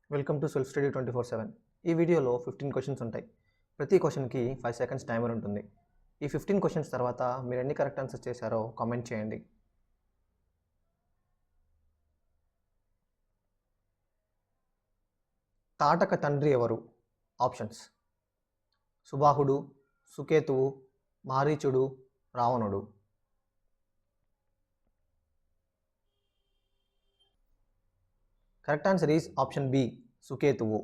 Welcome to self study 24/7. ఈ వీడియోలో 15 questions ఉంటాయి. ప్రతి క్వశ్చన్కి 5 సెకండ్స్ టైమర్ ఉంటుంది. ఈ 15 క్వశ్చన్స్ తర్వాత మీరు ఎన్ని కరెక్ట్ ఆన్సర్స్ చేశారో కామెంట్ చేయండి. తాటక తండ్రి ఎవరు? ఆప్షన్స్: సుబాహుడు, సుకేతువు, మారీచుడు, రావణుడు. Correct answer is option B, సుకేతువు.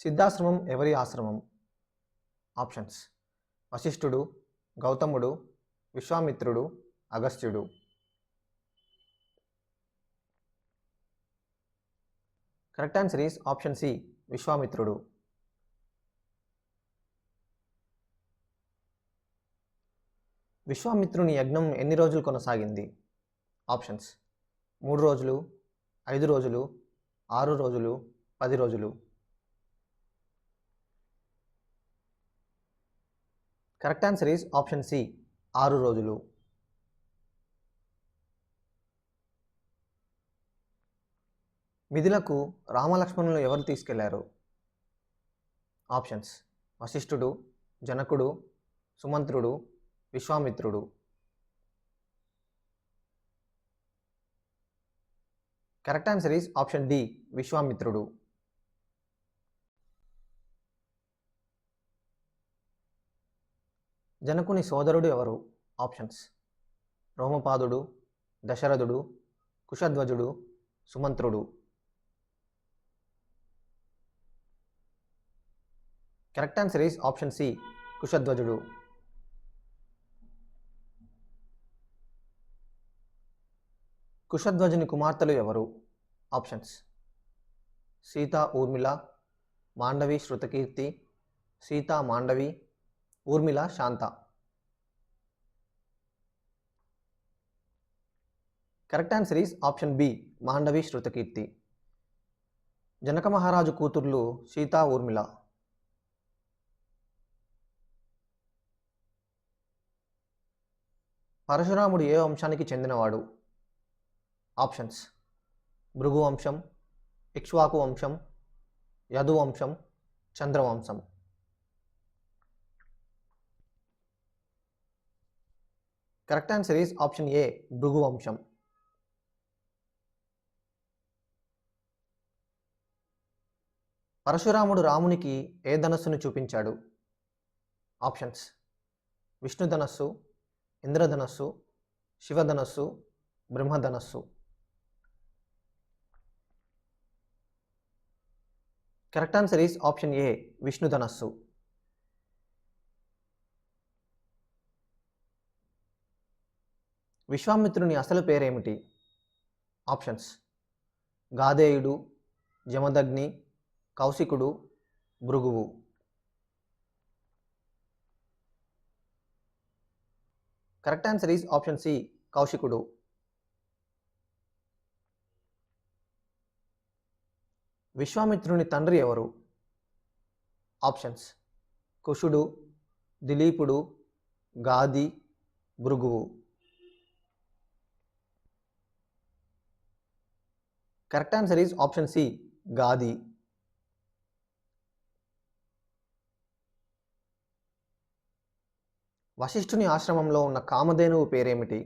సిద్ధాశ్రమం ఎవరి ఆశ్రమం? ఆప్షన్స్: వశిష్ఠుడు, గౌతముడు, విశ్వామిత్రుడు, అగస్త్యుడు. Correct answer is option C, విశ్వామిత్రుడు. విశ్వామిత్రుని యజ్ఞం ఎన్ని రోజులు కొనసాగింది? ఆప్షన్స్: 3 రోజులు, 5 రోజులు, 6 రోజులు, 10 రోజులు. Correct answer is option C, 6 రోజులు. మిథిలకు రామలక్ష్మణులు ఎవరు తీసుకెళ్లారు? ఆప్షన్స్: వశిష్ఠుడు, జనకుడు, సుమంత్రుడు, విశ్వామిత్రుడు. Correct answer is option D, విశ్వామిత్రుడు. జనకుని సోదరుడు ఎవరు? ఆప్షన్స్: రోమపాదుడు, దశరథుడు, కుశధ్వజుడు, సుమంత్రుడు. Correct answer is option C, కుశధ్వజుడు. కుశధ్వజుని కుమార్తెలు ఎవరు? Options: Sita Urmila, Mandavi Shrutakirti, Sita Mandavi, Urmila Shanta. Correct answer is option B, Mandavi Shrutakirti. Janaka మహారాజు కూతుర్లు సీత ఊర్మిళ. పరశురాముడు ఏ వంశానికి చెందినవాడు? ఆప్షన్స్: భృగు వంశం, ఇక్ష్వాకు వంశం, యదు వంశం, చంద్రవంశం. Correct answer is option A, Bhrigu వంశం. పరశురాముడు రామునికి ఏ ధనస్సును చూపించాడు? ఆప్షన్స్: విష్ణుధనస్సు, ఇంద్రధనస్సు, శివధనస్సు, బ్రహ్మధనస్సు. Correct answer is option A, విష్ణుధనస్సు. విశ్వామిత్రుని అసలు పేరేమిటి? ఆప్షన్స్: గాధేయుడు, జమదగ్ని, కౌశికుడు, భృగువు. Correct answer is option C, కౌశికుడు. విశ్వామిత్రుని తండ్రి ఎవరు? ఆప్షన్స్: కుశుడు, దిలీపుడు, గాది, భృగువు. Correct answer is option C, Gadhi. వశిష్ఠుని ఆశ్రమంలో ఉన్న కామధేనువు పేరేమిటి?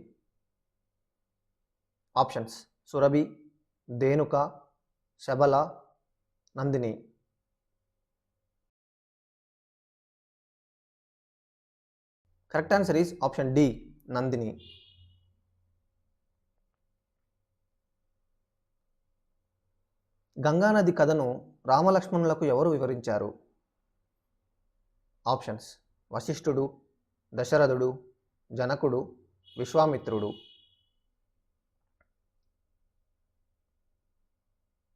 Options: Surabhi, Dhenuka, Shabala, Nandini. Correct answer is option D, Nandini. గంగానది కథను రామలక్ష్మణులకు ఎవరు వివరించారు? ఆప్షన్స్: వశిష్ఠుడు, దశరథుడు, జనకుడు, విశ్వామిత్రుడు.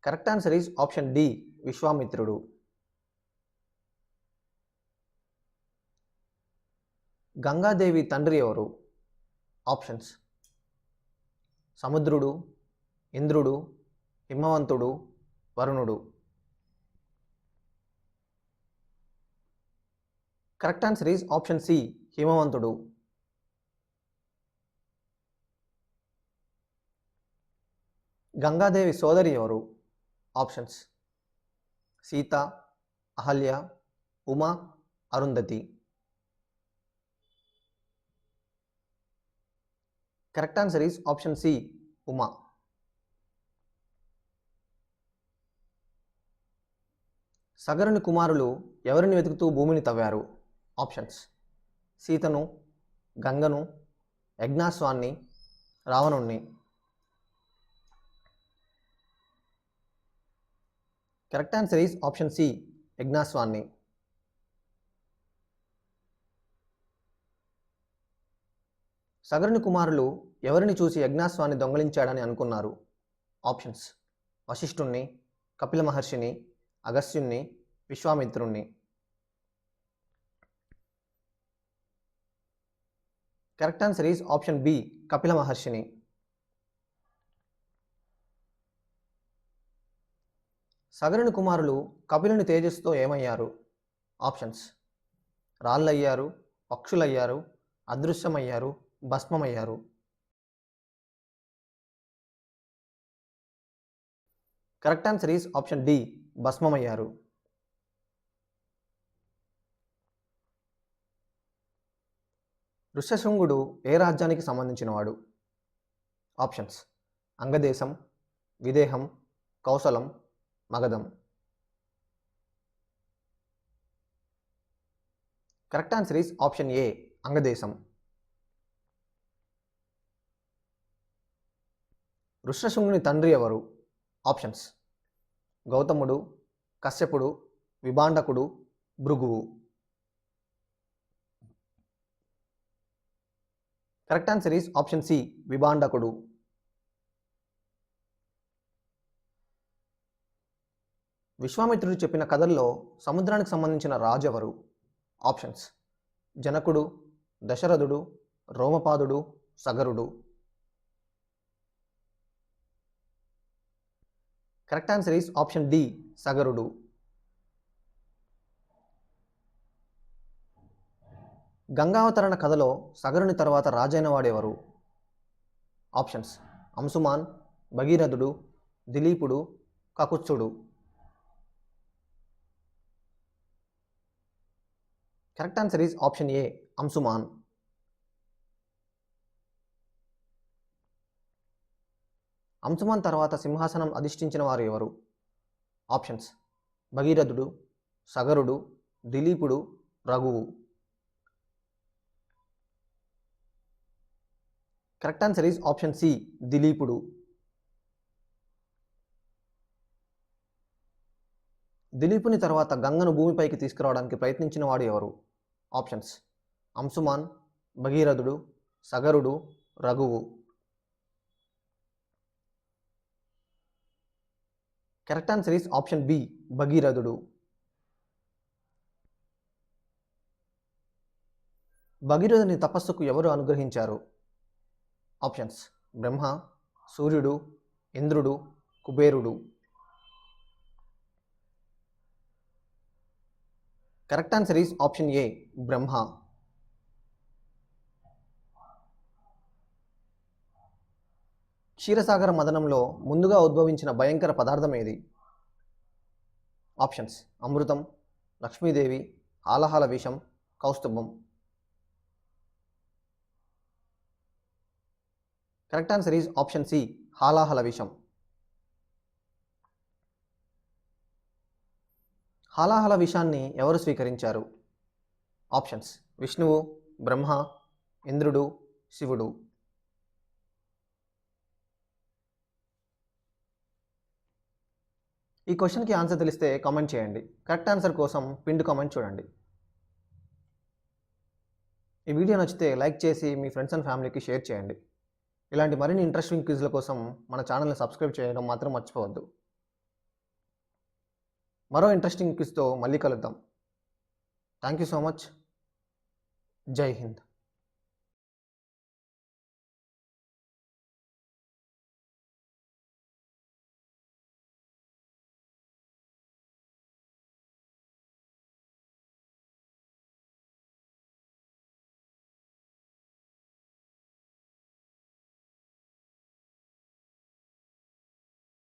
Correct answer is option D, విశ్వామిత్రుడు. గంగాదేవి తండ్రి ఎవరు? ఆప్షన్స్: సముద్రుడు, ఇంద్రుడు, హిమవంతుడు, వరుణుడు. Correct answer is option C, హిమవంతుడు. గంగాదేవి సోదరి ఎవరు? Options: Sita, Ahalya, Uma, Arundhati. Correct answer is option C, Uma. సగరుని కుమారులు ఎవరిని వెతుకుతూ భూమిని తవ్వారు? ఆప్షన్స్: సీతను, గంగను, యజ్ఞాశ్వాన్ని, రావణుణ్ణి. Correct answer is option C, యజ్ఞాశ్వాన్ని. సగరుని కుమారులు ఎవరిని చూసి యజ్ఞాశ్వాన్ని దొంగలించాడని అనుకున్నారు? ఆప్షన్స్: వశిష్ఠుణ్ణి, కపిల మహర్షిని, అగస్త్యుణ్ణి, విశ్వామిత్రుణ్ణి. Correct answer is option B, Kapila మహర్షిని. సగరుని కుమారులు కపిలుని తేజస్సుతో ఏమయ్యారు? ఆప్షన్స్: రాళ్ళయ్యారు, పక్షులయ్యారు, అదృశ్యమయ్యారు, భస్మమయ్యారు. Correct answer is option D, భస్మమయ్యారు. ఋష్యశృంగుడు ఏ రాజ్యానికి సంబంధించినవాడు? ఆప్షన్స్: అంగదేశం, విదేహం, కౌసలం, మగధం. Correct answer is option A, అంగదేశం. ఋష్యశృంగుని తండ్రి ఎవరు? ఆప్షన్స్: గౌతముడు, కశ్యపుడు, విభాండకుడు, భృగువు. Correct answer is option C, విభాండకుడు. విశ్వామిత్రుడు చెప్పిన కథల్లో సముద్రానికి సంబంధించిన రాజు ఎవరు? ఆప్షన్స్: జనకుడు, దశరథుడు, రోమపాదుడు, సగరుడు. Correct answer is option D, సగరుడు. గంగావతరణ కథలో సగరుని తర్వాత రాజైన వాడెవరు? ఆప్షన్స్: అంశుమాన్, భగీరథుడు, దిలీపుడు, కకుత్సుడు. Correct answer is option A, Anshuman. Anshuman తర్వాత సింహాసనం అధిష్ఠించిన వారు ఎవరు? ఆప్షన్స్: భగీరథుడు, సగరుడు, దిలీపుడు, రఘువు. Correct answer is option C, దిలీపుడు. దిలీపుని తర్వాత గంగను భూమిపైకి తీసుకురావడానికి ప్రయత్నించిన వాడు ఎవరు? ఆప్షన్స్: అంశుమాన్, భగీరథుడు, సగరుడు, రఘువు. Correct answer is option B, భగీరథుడు. భగీరథుని తపస్సుకు ఎవరు అనుగ్రహించారు? ఆప్షన్స్: బ్రహ్మ, సూర్యుడు, ఇంద్రుడు, కుబేరుడు. Correct answer is option A, Brahma. క్షీరసాగర మదనంలో ముందుగా ఉద్భవించిన భయంకర పదార్థం ఏది? ఆప్షన్స్: అమృతం, లక్ష్మీదేవి, హాలహాల విషం, కౌస్తుభం. Correct answer is option C, హాలాహల విషం. హాలాహల విషాన్ని ఎవరు స్వీకరించారు? ఆప్షన్స్: విష్ణువు, బ్రహ్మ, ఇంద్రుడు, శివుడు. ఈ క్వశ్చన్కి ఆన్సర్ తెలిస్తే కామెంట్ చేయండి. కరెక్ట్ ఆన్సర్ కోసం పిన్డ్ కామెంట్ చూడండి. ఈ వీడియో నచ్చితే లైక్ చేసి మీ ఫ్రెండ్స్ అండ్ ఫ్యామిలీకి షేర్ చేయండి. ఇలాంటి మరిన్ని ఇంట్రెస్టింగ్ క్విజ్ల కోసం మన ఛానల్ని సబ్స్క్రైబ్ చేయడం మాత్రం మర్చిపోవద్దు. మరో ఇంట్రెస్టింగ్ క్విజ్తో మళ్ళీ కలుద్దాం. Thank you so much. జై హింద్.